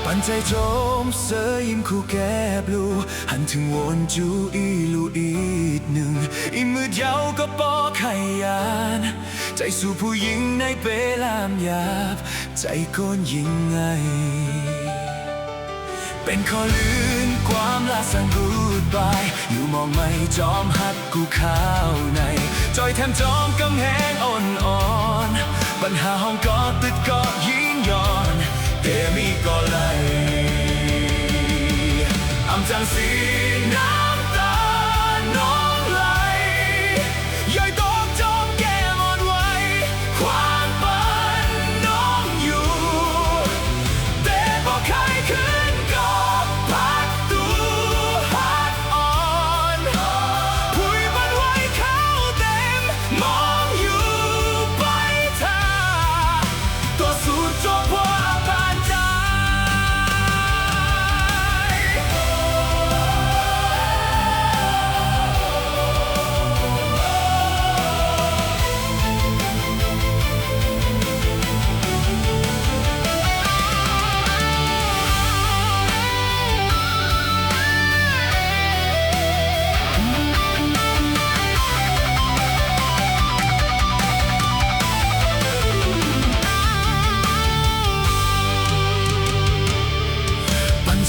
ปั่นใจโจมเสยยิ้มคู่แก้บลูหันถึงวนจูอีลูอีดหนึ่งอีมืดเยาก็ปอไขยานใจสู่ผู้หญิงในเปลามหยาบใจโกนยิงไงเป็นขอลื่นความลาสังกูดบายอยู่มองไม่จอมหักกูข้าวในจอยแถมจอมกำแหงอ่อนๆปัญหาห้องก็ตึดก็ยิงย้อนเกมีก็ไหลอำจังสีน้ำตาน้องไหลย่อยตกจอมแก้มอ่อนไหวความปันน้องอยู่แต่บอกใครขึ้นก็พักตูหักอ่อนพุยมันไว้เข้าเต็มมองอยู่ไปท่าตัวสูดจบพอผ่านใจ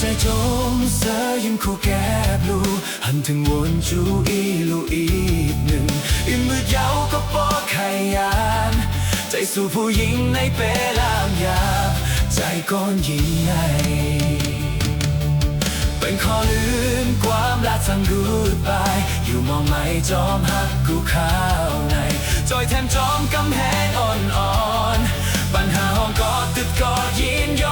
ใจโจมเสยยิ้มคู่แก้บลูหันถึงวนจูอีลูอีดหนึ่งอีมืดเยาก็ปอไขยานใจสู่ผู้หญิงในเปลามหยาบใจก้อนยิงไงเป็นขอลื่นความลาสั่งกูดบายอยู่มองไม่จอมหักกูข้าวในจอยแถมจอมกำแหงอ่อนๆปัญหาห้องก็ตึดก็ยินย